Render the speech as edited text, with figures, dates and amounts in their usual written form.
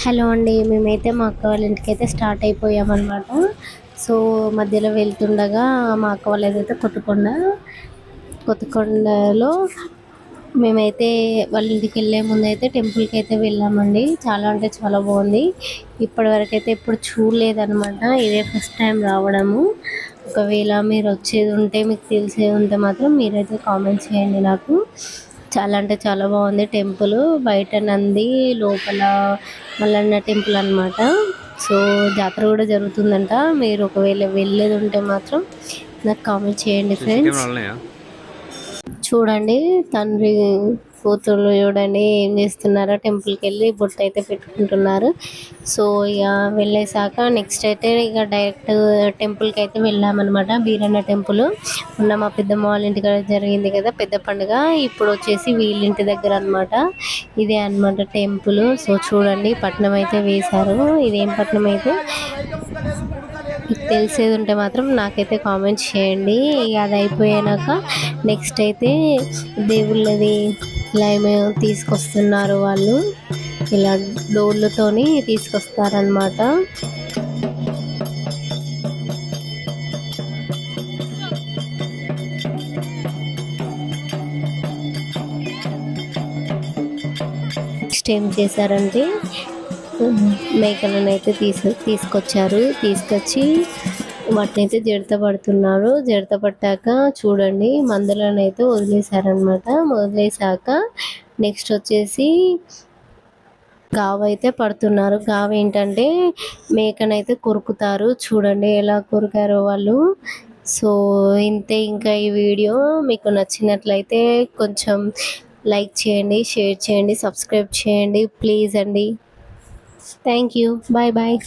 Hello అండి. మేమైతే మా అక్క వాళ్ళ ఇంటికైతే స్టార్ట్ అయిపోయామన్నమాట. సో, మధ్యలో వెళ్తుండగా మా అక్క వాళ్ళదైతే కొత్తకొండలో మేమైతే వాళ్ళ ఇంటికెళ్ళే ముందైతే టెంపుల్‌కైతే వెళ్ళామండి. చాలా అంటే చాలా బాగుంది. ఇప్పటివరకైతే ఎప్పుడు చూడలేదనమాట. ఇదే ఫస్ట్ టైం రావడము. ఒకవేళ మీరు వచ్చేది ఉంటే, మీకు తెలిసేది ఉంటే మాత్రం మీరైతే కామెంట్ చేయండి నాకు. చాలా అంటే చాలా బాగుంది టెంపుల్. బయట నంది, లోపల మల్లన్న టెంపుల్ అనమాట. సో, జాతర కూడా జరుగుతుందంట. మీరు ఒకవేళ వెళ్ళేది ఉంటే మాత్రం నాకు కామెంట్ చేయండి సీసీ ఫ్రెండ్స్. కెమెరాలు ఉన్నాయా? చూడండి, తండ్రి కూతుర్లు చూడండి ఏం చేస్తున్నారో, టెంపుల్కి వెళ్ళి బొట్టు అయితే పెట్టుకుంటున్నారు. సో ఇక వెళ్ళేసాక నెక్స్ట్ అయితే ఇక డైరెక్ట్ టెంపుల్కి అయితే వెళ్ళామన్నమాట. బీరన్న టెంపుల్ మొన్న మా పెద్దమ్మ వాళ్ళ ఇంటికాడ జరిగింది కదా పెద్ద పండుగ, ఇప్పుడు వచ్చేసి వీళ్ళింటి దగ్గర అనమాట. ఇదే అనమాట టెంపుల్. సో చూడండి, పట్నం అయితే వేశారు. ఇదేం పట్నం అయితే మీకు తెలిసేది ఉంటే మాత్రం నాకైతే కామెంట్ చేయండి. ఇక అది అయిపోయాక నెక్స్ట్ అయితే దేవుళ్ళది ఇలా ఏమో తీసుకొస్తున్నారు వాళ్ళు. ఇలా డోర్లతోని తీసుకొస్తారనమాట. నెక్స్ట్ ఏం చేశారంటే మేకలను అయితే తీసుకొచ్చి వాటిని అయితే జడత పడుతున్నారు. జడత పట్టాక చూడండి, మందులను అయితే వదిలేశారనమాట. వదిలేశాక నెక్స్ట్ వచ్చేసి గావైతే పడుతున్నారు. గావ ఏంటంటే మేకనైతే కొరుకుతారు. చూడండి ఎలా కొరికారో వాళ్ళు. సో ఇంతే. ఇంకా ఈ వీడియో మీకు నచ్చినట్లయితే కొంచెం లైక్ చేయండి, షేర్ చేయండి, సబ్స్క్రైబ్ చేయండి ప్లీజ్ అండి. Thank you. Bye bye.